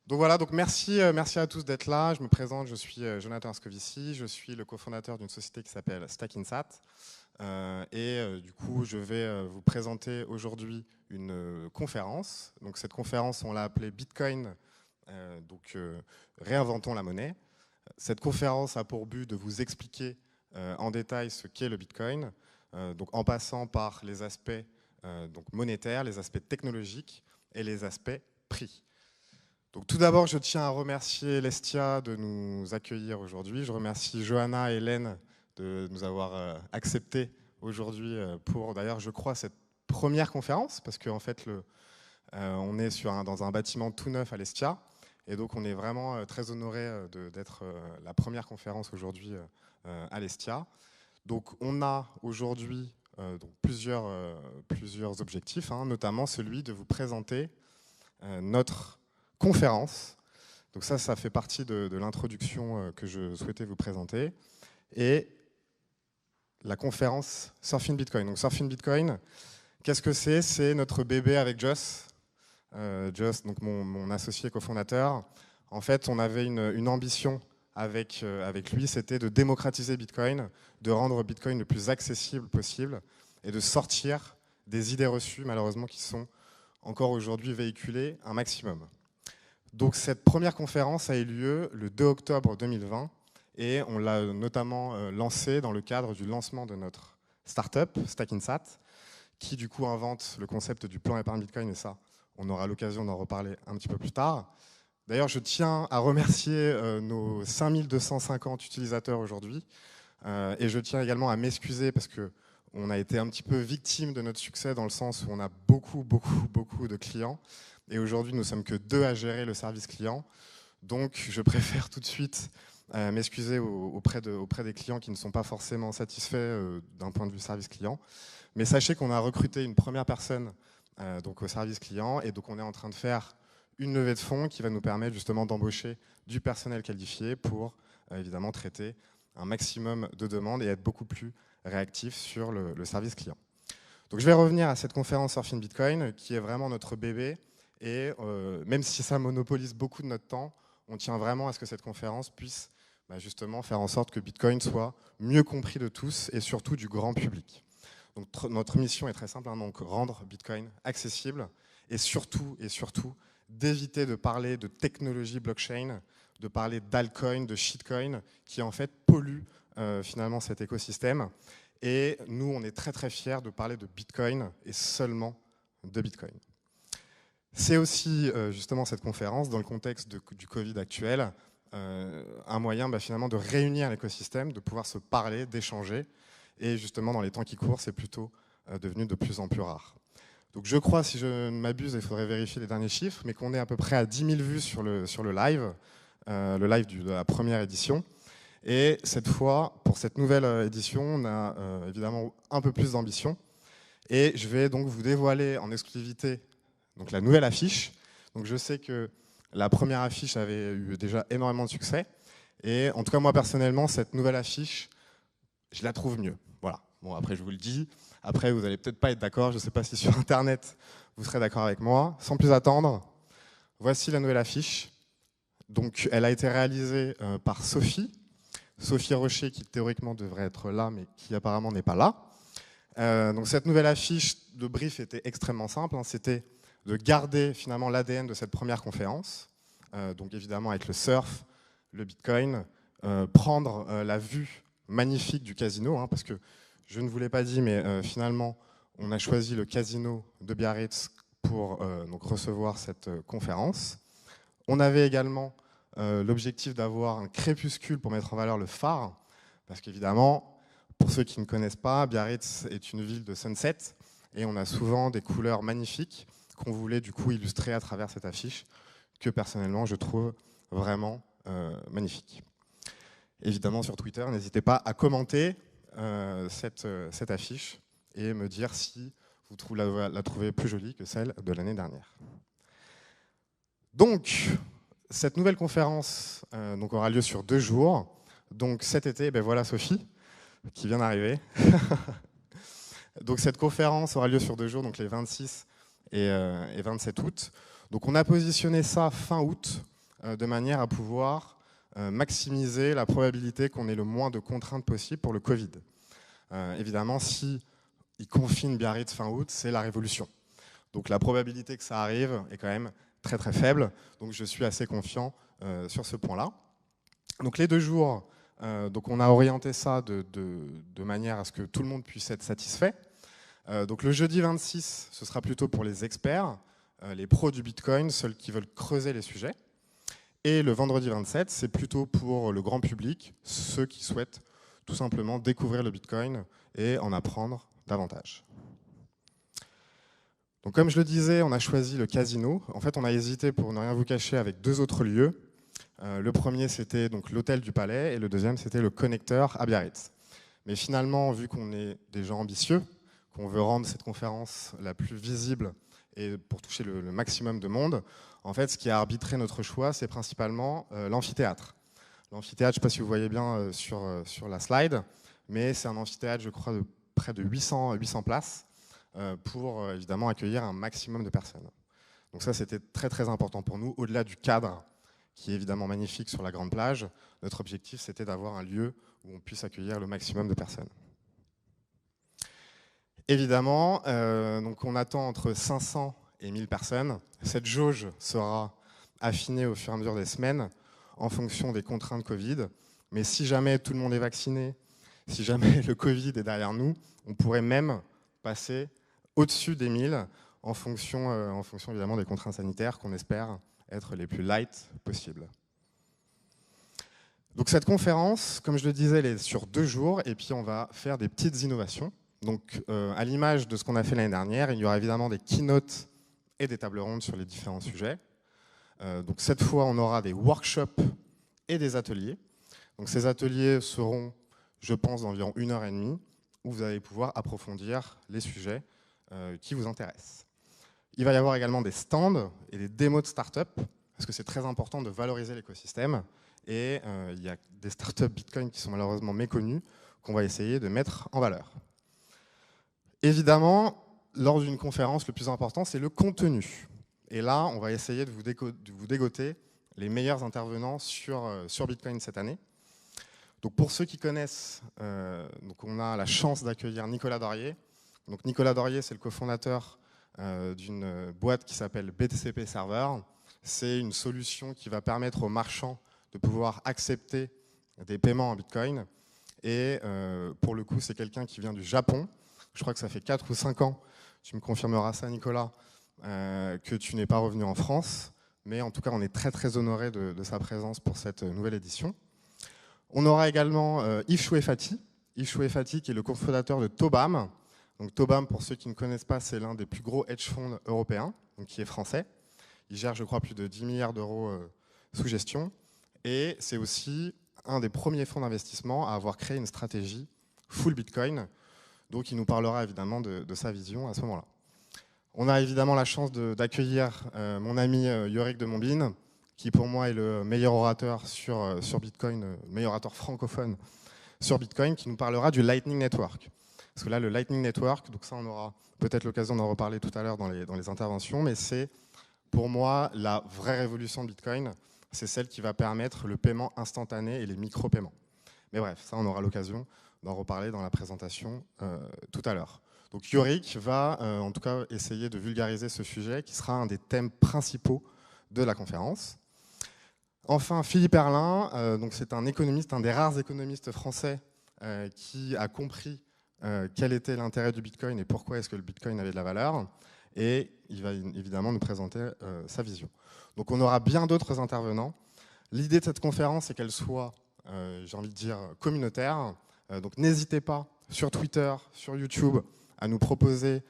Donc voilà, donc merci à tous d'être là. Je me présente, je suis Jonathan Ascovici, je suis le cofondateur d'une société qui s'appelle Stackinsat. Du coup, je vais vous présenter aujourd'hui une conférence. Donc cette conférence, on l'a appelée Bitcoin, réinventons la monnaie. Cette conférence a pour but de vous expliquer en détail ce qu'est le Bitcoin, donc en passant par les aspects donc monétaires, les aspects technologiques et les aspects prix. Donc, tout d'abord, je tiens à remercier Lestia de nous accueillir aujourd'hui. Je remercie Johanna et Hélène de nous avoir accepté aujourd'hui pour, d'ailleurs, je crois, cette première conférence, parce qu'en fait, on est dans un bâtiment tout neuf à Lestia, et donc on est vraiment très honoré d'être la première conférence aujourd'hui à Lestia. Donc, on a aujourd'hui plusieurs objectifs, hein, notamment celui de vous présenter notre conférence. Donc ça fait partie de l'introduction que je souhaitais vous présenter. Et la conférence Surfing Bitcoin. Donc Surfing Bitcoin, qu'est-ce que c'est? C'est notre bébé avec Joss. Joss, donc mon associé cofondateur. En fait, on avait une ambition avec lui, c'était de démocratiser Bitcoin, de rendre Bitcoin le plus accessible possible et de sortir des idées reçues, malheureusement, qui sont encore aujourd'hui véhiculées un maximum. Donc cette première conférence a eu lieu le 2 octobre 2020 et on l'a notamment lancée dans le cadre du lancement de notre startup, Stackinsat, qui du coup invente le concept du plan épargne Bitcoin, et ça, on aura l'occasion d'en reparler un petit peu plus tard. D'ailleurs, je tiens à remercier nos 5250 utilisateurs aujourd'hui et je tiens également à m'excuser parce qu'on a été un petit peu victime de notre succès dans le sens où on a beaucoup de clients. Et aujourd'hui, nous ne sommes que 2 à gérer le service client. Donc, je préfère tout de suite m'excuser auprès des clients qui ne sont pas forcément satisfaits d'un point de vue service client. Mais sachez qu'on a recruté une première personne donc au service client. Et donc, on est en train de faire une levée de fonds qui va nous permettre justement d'embaucher du personnel qualifié pour évidemment traiter un maximum de demandes et être beaucoup plus réactif sur le service client. Donc, je vais revenir à cette conférence Surfing Bitcoin qui est vraiment notre bébé. Et même si ça monopolise beaucoup de notre temps, on tient vraiment à ce que cette conférence puisse justement faire en sorte que Bitcoin soit mieux compris de tous et surtout du grand public. Donc notre mission est très simple, hein, donc rendre Bitcoin accessible et surtout d'éviter de parler de technologie blockchain, de parler d'altcoin, de shitcoin, qui en fait polluent finalement cet écosystème. Et nous, on est très fiers de parler de Bitcoin et seulement de Bitcoin. C'est aussi justement cette conférence, dans le contexte du Covid actuel, un moyen finalement de réunir l'écosystème, de pouvoir se parler, d'échanger. Et justement, dans les temps qui courent, c'est plutôt devenu de plus en plus rare. Donc je crois, si je ne m'abuse, il faudrait vérifier les derniers chiffres, mais qu'on est à peu près à 10 000 vues sur le live de la première édition. Et cette fois, pour cette nouvelle édition, on a évidemment un peu plus d'ambition. Et je vais donc vous dévoiler en exclusivité donc la nouvelle affiche. Donc je sais que la première affiche avait eu déjà énormément de succès. Et en tout cas, moi personnellement, cette nouvelle affiche, je la trouve mieux. Voilà. Bon, après, je vous le dis. Après, vous n'allez peut-être pas être d'accord. Je ne sais pas si sur Internet, vous serez d'accord avec moi. Sans plus attendre, voici la nouvelle affiche. Donc, elle a été réalisée par Sophie Rocher, qui théoriquement devrait être là, mais qui apparemment n'est pas là. Donc, cette nouvelle affiche de brief était extrêmement simple. Hein. C'était de garder finalement l'ADN de cette première conférence, donc évidemment avec le surf, le Bitcoin, prendre la vue magnifique du casino, hein, parce que je ne vous l'ai pas dit, mais finalement, on a choisi le casino de Biarritz pour donc recevoir cette conférence. On avait également l'objectif d'avoir un crépuscule pour mettre en valeur le phare, parce qu'évidemment, pour ceux qui ne connaissent pas, Biarritz est une ville de sunset, et on a souvent des couleurs magnifiques qu'on voulait du coup illustrer à travers cette affiche, que personnellement je trouve vraiment magnifique. Évidemment sur Twitter, n'hésitez pas à commenter cette affiche et me dire si vous la trouvez plus jolie que celle de l'année dernière. Donc, cette nouvelle conférence donc aura lieu sur 2 jours. Donc cet été, voilà Sophie, qui vient d'arriver. Donc cette conférence aura lieu sur 2 jours, donc les 26 et 27 août. Donc on a positionné ça fin août de manière à pouvoir maximiser la probabilité qu'on ait le moins de contraintes possible pour le Covid. Évidemment, si ils confinent Biarritz fin août, c'est la révolution. Donc la probabilité que ça arrive est quand même très très faible. Donc je suis assez confiant sur ce point-là. Donc les 2 jours, donc on a orienté ça de manière à ce que tout le monde puisse être satisfait. Donc le jeudi 26, ce sera plutôt pour les experts, les pros du Bitcoin, ceux qui veulent creuser les sujets. Et le vendredi 27, c'est plutôt pour le grand public, ceux qui souhaitent tout simplement découvrir le Bitcoin et en apprendre davantage. Donc comme je le disais, on a choisi le casino. En fait, on a hésité, pour ne rien vous cacher, avec 2 autres lieux. Le premier, c'était donc l'hôtel du Palais, et le deuxième, c'était le Connecteur à Biarritz. Mais finalement, vu qu'on est des gens ambitieux, qu'on veut rendre cette conférence la plus visible et pour toucher le maximum de monde, en fait, ce qui a arbitré notre choix, c'est principalement l'amphithéâtre. L'amphithéâtre, je ne sais pas si vous voyez bien sur la slide, mais c'est un amphithéâtre, je crois, de près de 800 places pour évidemment accueillir un maximum de personnes. Donc ça, c'était très très important pour nous. Au-delà du cadre, qui est évidemment magnifique sur la grande plage, notre objectif, c'était d'avoir un lieu où on puisse accueillir le maximum de personnes. Évidemment, donc on attend entre 500 et 1000 personnes. Cette jauge sera affinée au fur et à mesure des semaines en fonction des contraintes Covid. Mais si jamais tout le monde est vacciné, si jamais le Covid est derrière nous, on pourrait même passer au-dessus des 1000 en fonction évidemment des contraintes sanitaires qu'on espère être les plus light possibles. Donc cette conférence, comme je le disais, elle est sur 2 jours et puis on va faire des petites innovations. Donc à l'image de ce qu'on a fait l'année dernière, il y aura évidemment des keynotes et des tables rondes sur les différents sujets. Donc cette fois, on aura des workshops et des ateliers. Donc ces ateliers seront, je pense, d'environ 1h30 où vous allez pouvoir approfondir les sujets qui vous intéressent. Il va y avoir également des stands et des démos de start-up, parce que c'est très important de valoriser l'écosystème. Et il y a des start-up Bitcoin qui sont malheureusement méconnues, qu'on va essayer de mettre en valeur. Évidemment, lors d'une conférence, le plus important, c'est le contenu. Et là, on va essayer de vous dégoter les meilleurs intervenants sur Bitcoin cette année. Donc pour ceux qui connaissent, donc on a la chance d'accueillir Nicolas Dorier. Donc Nicolas Dorier, c'est le cofondateur d'une boîte qui s'appelle BTCP Server. C'est une solution qui va permettre aux marchands de pouvoir accepter des paiements en Bitcoin. Et pour le coup, c'est quelqu'un qui vient du Japon. Je crois que ça fait 4 ou 5 ans, tu me confirmeras ça Nicolas, que tu n'es pas revenu en France. Mais en tout cas, on est très très honoré de sa présence pour cette nouvelle édition. On aura également Yves Chouefati. Yves Chouefati qui est le cofondateur de Tobam. Donc Tobam, pour ceux qui ne connaissent pas, c'est l'un des plus gros hedge funds européens, donc qui est français. Il gère, je crois, plus de 10 milliards d'euros sous gestion. Et c'est aussi un des premiers fonds d'investissement à avoir créé une stratégie full Bitcoin. Donc il nous parlera évidemment de sa vision à ce moment-là. On a évidemment la chance d'accueillir mon ami Yorick de Montbine, qui pour moi est le meilleur orateur sur Bitcoin, le meilleur orateur francophone sur Bitcoin, qui nous parlera du Lightning Network. Parce que là, le Lightning Network, donc ça on aura peut-être l'occasion d'en reparler tout à l'heure dans les interventions, mais c'est pour moi la vraie révolution de Bitcoin, c'est celle qui va permettre le paiement instantané et les micro-paiements. Mais bref, ça on aura l'occasion d'en reparler dans la présentation tout à l'heure. Donc Yorick va en tout cas essayer de vulgariser ce sujet qui sera un des thèmes principaux de la conférence. Enfin, Philippe Herlin, donc c'est un économiste, un des rares économistes français qui a compris quel était l'intérêt du Bitcoin et pourquoi est-ce que le Bitcoin avait de la valeur. Et il va évidemment nous présenter sa vision. Donc on aura bien d'autres intervenants. L'idée de cette conférence, c'est qu'elle soit, j'ai envie de dire, communautaire. Donc n'hésitez pas sur Twitter, sur YouTube, à nous proposer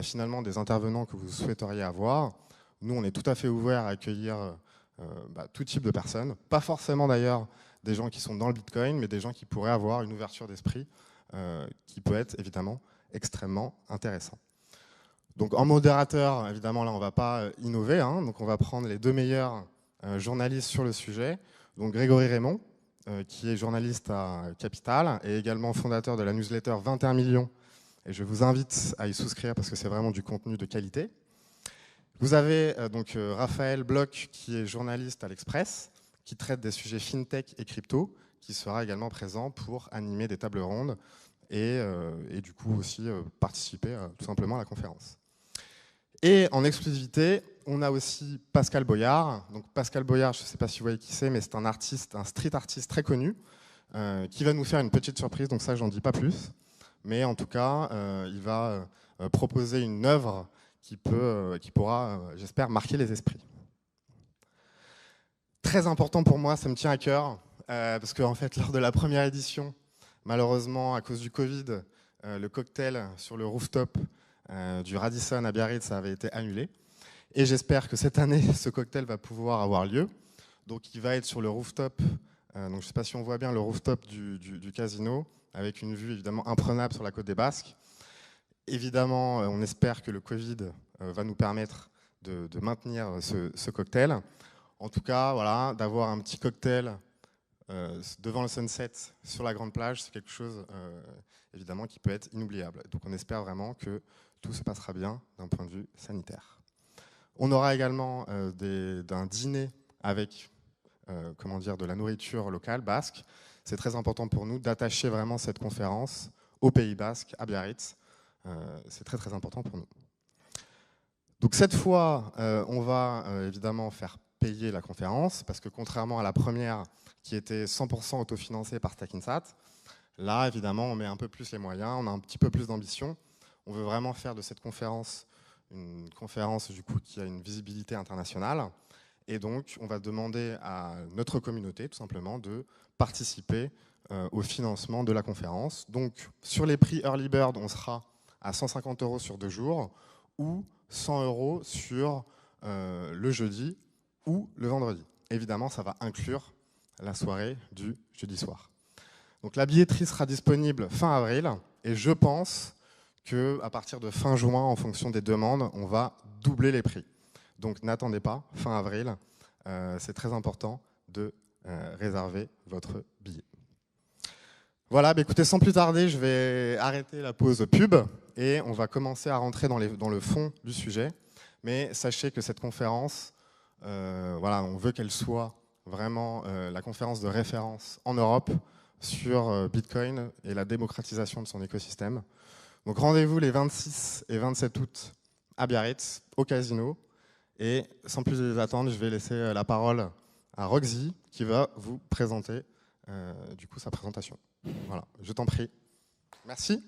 finalement des intervenants que vous souhaiteriez avoir. Nous, on est tout à fait ouverts à accueillir tout type de personnes. Pas forcément d'ailleurs des gens qui sont dans le Bitcoin, mais des gens qui pourraient avoir une ouverture d'esprit qui peut être évidemment extrêmement intéressant. Donc en modérateur, évidemment, là, on ne va pas innover. Donc on va prendre les 2 meilleurs journalistes sur le sujet. Donc Grégory Raymond, qui est journaliste à Capital et également fondateur de la newsletter 21 millions. Et je vous invite à y souscrire parce que c'est vraiment du contenu de qualité. Vous avez donc Raphaël Bloch, qui est journaliste à l'Express, qui traite des sujets fintech et crypto, qui sera également présent pour animer des tables rondes et du coup aussi participer tout simplement à la conférence. Et en exclusivité, on a aussi Pascal Boyard. Donc Pascal Boyard, je ne sais pas si vous voyez qui c'est, mais c'est un artiste, un street artiste très connu, qui va nous faire une petite surprise, donc ça, j'en dis pas plus. Mais en tout cas, il va proposer une œuvre qui pourra, j'espère, marquer les esprits. Très important pour moi, ça me tient à cœur, parce qu'en fait, lors de la première édition, malheureusement, à cause du Covid, le cocktail sur le rooftop du Radisson à Biarritz, ça avait été annulé. Et j'espère que cette année, ce cocktail va pouvoir avoir lieu. Donc il va être sur le rooftop, donc je ne sais pas si on voit bien le rooftop du casino, avec une vue évidemment imprenable sur la côte des Basques. Évidemment, on espère que le Covid va nous permettre de maintenir ce cocktail. En tout cas, voilà, d'avoir un petit cocktail devant le sunset sur la grande plage, c'est quelque chose évidemment qui peut être inoubliable. Donc on espère vraiment que tout se passera bien d'un point de vue sanitaire. On aura également un dîner avec de la nourriture locale basque. C'est très important pour nous d'attacher vraiment cette conférence au Pays Basque, à Biarritz. C'est très très important pour nous. Donc cette fois, on va évidemment faire payer la conférence, parce que contrairement à la première qui était 100% autofinancée par Stakinsat, là évidemment on met un peu plus les moyens, on a un petit peu plus d'ambition. On veut vraiment faire de cette conférence une conférence du coup qui a une visibilité internationale. Et donc, on va demander à notre communauté, tout simplement, de participer au financement de la conférence. Donc, sur les prix Early Bird, on sera à 150 € sur 2 jours ou 100 € sur le jeudi ou le vendredi. Évidemment, ça va inclure la soirée du jeudi soir. Donc, la billetterie sera disponible fin avril et je pense qu'à partir de fin juin, en fonction des demandes, on va doubler les prix. Donc n'attendez pas, fin avril, c'est très important de réserver votre billet. Voilà, bah écoutez, sans plus tarder, je vais arrêter la pause pub et on va commencer à rentrer dans le fond du sujet. Mais sachez que cette conférence, voilà, on veut qu'elle soit vraiment la conférence de référence en Europe sur Bitcoin et la démocratisation de son écosystème. Donc rendez-vous les 26 et 27 août à Biarritz, au casino. Et sans plus attendre, je vais laisser la parole à Roxy qui va vous présenter du coup sa présentation. Voilà, je t'en prie. Merci.